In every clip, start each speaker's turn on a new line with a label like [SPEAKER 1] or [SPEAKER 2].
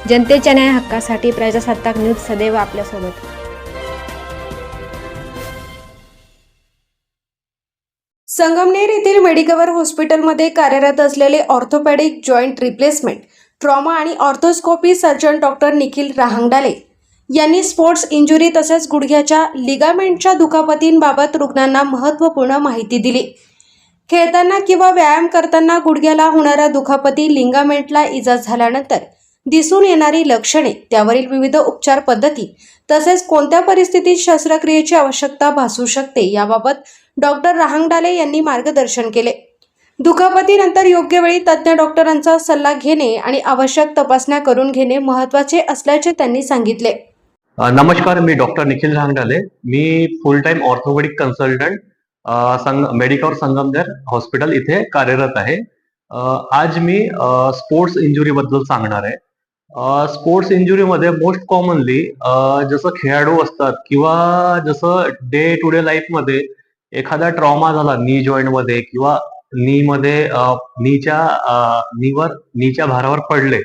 [SPEAKER 1] जनतेच्या न्याय हक्कासाठी प्रजासत्ताक न्यूज सदैव आपल्यासोबत.
[SPEAKER 2] संगमनेर येथील मेडिकवर हॉस्पिटलमध्ये कार्यरत असलेले ऑर्थोपेडिक जॉईंट रिप्लेसमेंट, ट्रॉमा आणि arthroscopy surgeon doctor Nikhil Rahangdale यांनी स्पोर्ट्स इंजुरी तसेच गुडघ्याच्या लिगामेंटच्या दुखापतींबाबत रुग्णांना महत्त्वपूर्ण माहिती दिली. खेळताना किंवा व्यायाम करताना गुडघ्याला होणाऱ्या दुखापती, लिगामेंटला इजा झाल्यानंतर दिसून येणारी लक्षणे, त्यावरील विविध उपचार पद्धती तसेच कोणत्या परिस्थितीत शस्त्रक्रियेची आवश्यकता भासू शकते याबाबत डॉक्टर राहंगडाले यांनी मार्गदर्शन केले. दुखापतीनंतर योग्य वेळी तज्ज्ञ डॉक्टरांचा सल्ला घेणे आणि आवश्यक तपासण्या करून घेणे महत्त्वाचे असल्याचे त्यांनी सांगितले.
[SPEAKER 3] नमस्कार, मी डॉक्टर निखिल राहंगडाले. मी full time orthopaedic consultant Medicover Sangamner hospital इथे कार्यरत आहे. आज मी स्पोर्ट्स इंजुरी बद्दल सांगणार आहे. स्पोर्ट्स इंजुरीमध्ये मोस्ट कॉमनली जसं खेळाडू असतात किंवा जसं डे टू डे लाईफमध्ये एखादा ट्रॉमा झाला नी जॉईंट मध्ये किंवा नीच्या भारावर पडले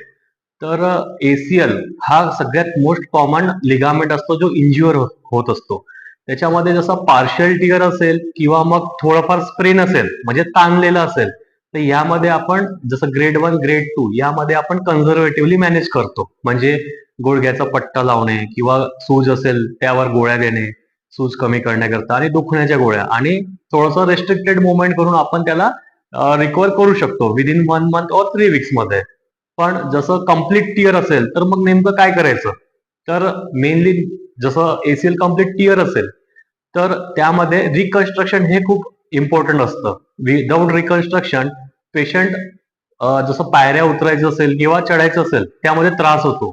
[SPEAKER 3] तर एसीएल हा सगळ्यात मोस्ट कॉमन लिगामेंट असतो जो इंज्युअर होत असतो. त्याच्यामध्ये जसं पार्शियल टिअर असेल किंवा मग थोडंफार स्प्रेन असेल म्हणजे ताणलेलं असेल तर यामध्ये आपण जसं ग्रेड 1 ग्रेड 2 यामध्ये आपण कन्झर्वेटिव्हली मॅनेज करतो. म्हणजे गुडघ्याचा पट्टा लावणे किंवा सूज असेल त्यावर गोळ्या देणे, सूज कमी करण्याकरता आणि दुखण्याच्या गोळ्या, आणि थोडंसं रेस्ट्रिक्टेड मुवमेंट करून आपण त्याला रिकवर करू शकतो विदिन 1 मंथ और 3 वीक्स मध्ये. पण जसं कम्प्लीट टिअर असेल तर मग नेमकं काय करायचं, तर मेनली जसं एसीएल कम्प्लीट टिअर असेल तर त्यामध्ये रिकन्स्ट्रक्शन हे खूप इम्पॉर्टंट असतं. विदाउट रिकन्स्ट्रक्शन पेशंट जसं पायऱ्या उतरायचं असेल किंवा चढायचं असेल त्यामध्ये त्रास होतो.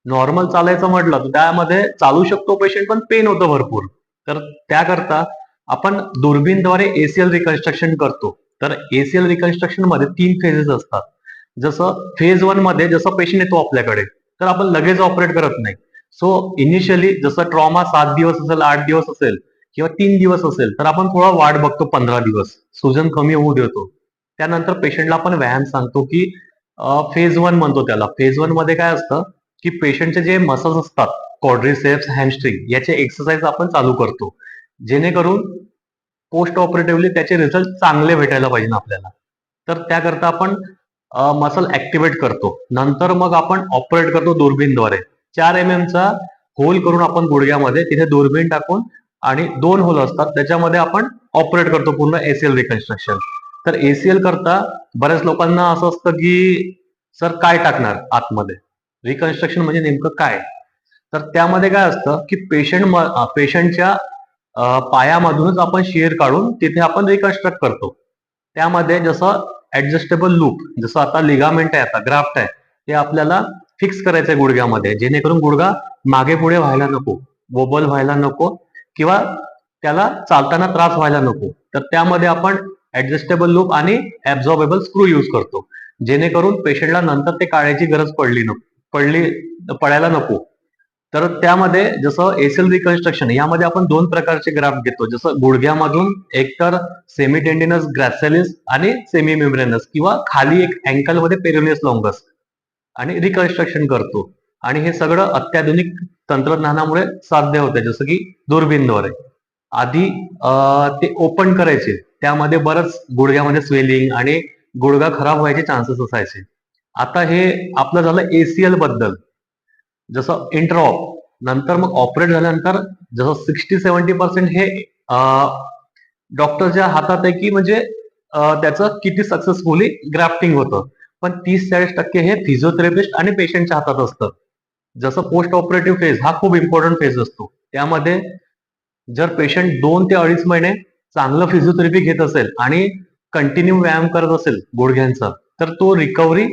[SPEAKER 3] नॉर्मल चालायचं म्हटलं तर त्यामध्ये चालू शकतो पेशंट पण पेन होतं भरपूर. तर त्याकरता आपण दुर्बीणद्वारे एसीएल रिकन्स्ट्रक्शन करतो. तर एसीएल रिकन्स्ट्रक्शन मध्ये 3 फेजेस असतात. जसं फेज 1 मध्ये जसं पेशंट येतो आपल्याकडे तर आपण लगेच ऑपरेट करत नाही. सो इनिशियली जसं ट्रॉमा 7 दिवस असेल, 8 दिवस असेल किंवा 3 दिवस असेल तर आपण थोडा वाट बघतो, 15 दिवस सुजन कमी होऊ देतो. त्यानंतर पेशंटला आपण व्यायाम सांगतो की फेज 1 म्हणतो त्याला. फेज 1 मध्ये काय असतं की पेशंटचे जे मसल्स असतात क्वाड्रिसेप्स, हॅमस्ट्रिंग याचे एक्सरसाइज आपण चालू करतो जेणेकरून पोस्ट ऑपरेटिव्हली त्याचे रिझल्ट चांगले भेटायला पाहिजे आपल्याला. तर त्याकरता आपण मसल ऍक्टिव्हेट करतो. नंतर मग आपण ऑपरेट करतो दुर्बीणद्वारे. 4 mm चा होल करून आपण गुडघ्यामध्ये तिथे दुर्बीण टाकून आणि 2 होल असतात त्याच्यामध्ये आपण ऑपरेट करतो पूर्ण एसीएल रिकन्स्ट्रक्शन. तर एसीएल करता बऱ्याच लोकांना असं असतं की सर काय टाकणार आतमध्ये, रिकन्स्ट्रक्शन म्हणजे नेमकं काय. तर त्यामध्ये काय असतं की पेशंटच्या पायामधूनच आपण शिअर काढून तिथे आपण रिकन्स्ट्रक्ट करतो. त्यामध्ये जसं ऍडजस्टेबल लूप, जसं आता लिगामेंट आहे, आता ग्राफ्ट आहे, ते आपल्याला फिक्स करायचंय गुडघ्यामध्ये जेणेकरून गुडघा मागे पुढे व्हायला नको, वोबल व्हायला नको किंवा त्याला चालताना त्रास व्हायला नको. तर त्यामध्ये आपण ऍडजस्टेबल लूप आणि ऍब्झॉर्बेबल स्क्रू यूज करतो जेणेकरून पेशंटला नंतर ते काढायची गरज पडायला नको. तर त्यामध्ये जसं एसीएल रिकन्स्ट्रक्शन यामध्ये आपण 2 प्रकारचे ग्राफ्ट घेतो. जसं गुडघ्यामधून एकतर सेमी टेंडिनस ग्रॅसिलिस आणि सेमी मेम्ब्रेनस किंवा खाली एक अँकल मध्ये पेरोनियस लॉंगस आणि रिकन्स्ट्रक्शन करतो. आणि हे सगळं अत्याधुनिक तंत्रज्ञानामुळे साध्य होते, जसं की दुर्बीणद्वारे. आधी ते ओपन करायचे, त्यामध्ये बरंच गुडघ्यामध्ये स्वेलिंग आणि गुडघा खराब व्हायचे चान्सेस असायचे. आता हे आपलं झालं एसीएल बद्दल. जसं इंटरऑप नंतर मग ऑपरेट झाल्यानंतर जसं 60-70% हे डॉक्टरच्या हातात आहे की म्हणजे त्याचं किती सक्सेसफुली ग्राफ्टिंग होतं. पण 30-40% हे फिजिओथेरपिस्ट आणि पेशंटच्या हातात असतं. जसं पोस्ट ऑपरेटिव्ह फेज हा खूप इम्पॉर्टंट फेज असतो. त्यामध्ये जर पेशंट 2 ते 2.5 महिने चांगलं फिजिओथेरपी घेत असेल आणि कंटिन्यू व्यायाम करत असेल गुडघ्यांचा तर तो रिकव्हरी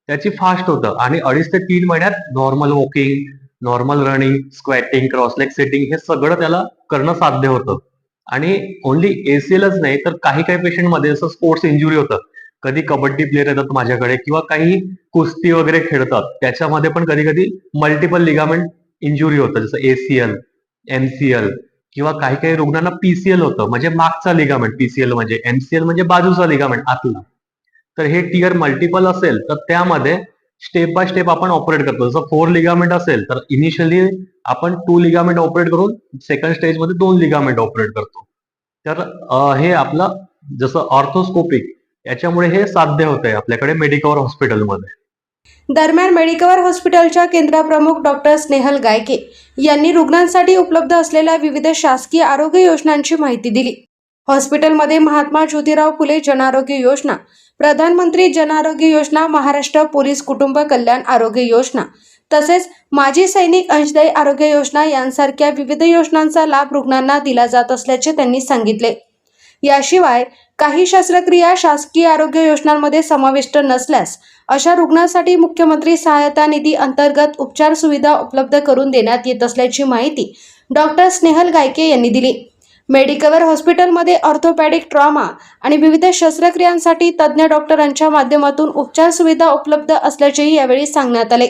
[SPEAKER 3] त्याची फास्ट होतं. आणि 2.5 ते 3 महिन्यात normal walking, normal running, squatting, cross leg sitting हे सगळं त्याला करणं साध्य होतं. आणि ओन्ली एसीएलच नाही तर काही पेशंटमध्ये जसं स्पोर्ट्स इंजुरी होतं, कधी कबड्डी प्लेयर येतात माझ्याकडे किंवा काही कुस्ती वगैरे खेळतात, त्याच्यामध्ये पण कधी कधी मल्टिपल लिगामेंट इंजुरी होतं, जसं एसीएल, एमसीएल किंवा काही रुग्णांना पीसीएल होतं, म्हणजे मागचा लिगामेंट. पीसीएल म्हणजे, एमसीएल म्हणजे बाजूचा लिगामेंट आतला. तर हे टिअर मल्टिपल असेल तर त्यामध्ये स्टेप बाय स्टेप आपण ऑपरेट करतो. जसं 4 लिगामेंट असेल तर इनिशियली आपण 2 लिगामेंट ऑपरेट करून सेकंड स्टेजमध्ये 2 लिगामेंट ऑपरेट करतो. तर हे आपलं जसं ऑर्थोस्कोपिक याच्यामुळे हे साध्य होत आहे आपल्याकडे मेडिकवर हॉस्पिटलमध्ये.
[SPEAKER 2] दरम्यान मेडिकवर हॉस्पिटलच्या केंद्रप्रमुख डॉक्टर स्नेहल गायके यांनी रुग्णांसाठी उपलब्ध असलेल्या विविध शासकीय आरोग्य योजनांची माहिती दिली. हॉस्पिटलमध्ये महात्मा ज्योतिराव फुले जन आरोग्य योजना, प्रधानमंत्री जन आरोग्य योजना, महाराष्ट्र पोलीस कुटुंब कल्याण आरोग्य योजना तसेच माजी सैनिक अंशदायी आरोग्य योजना यांसारख्या विविध योजनांचा लाभ रुग्णांना दिला जात असल्याचे त्यांनी सांगितले. याशिवाय काही शस्त्रक्रिया शासकीय आरोग्य योजनांमध्ये समाविष्ट नसल्यास अशा रुग्णांसाठी मुख्यमंत्री सहायता निधी अंतर्गत उपचार सुविधा उपलब्ध करून देण्यात येत असल्याची माहिती डॉक्टर स्नेहल गायके यांनी दिली. मेडिकवर हॉस्पिटलमध्ये ऑर्थोपॅडिक, ट्रॉमा आणि विविध शस्त्रक्रियांसाठी तज्ज्ञ डॉक्टरांच्या माध्यमातून उपचार सुविधा उपलब्ध असल्याचेही यावेळी सांगण्यात आले.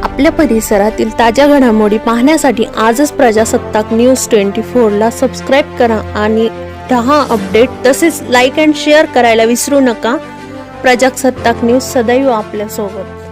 [SPEAKER 1] आपल्या परिसरातील ताज्या घडामोडी पाहण्यासाठी आजच प्रजासत्ताक न्यूज 24 ला सबस्क्राईब करा आणि रहा अपडेट. तसेच लाईक अँड शेअर करायला विसरू नका. प्रजासत्ताक न्यूज सदैव आपल्यासोबत.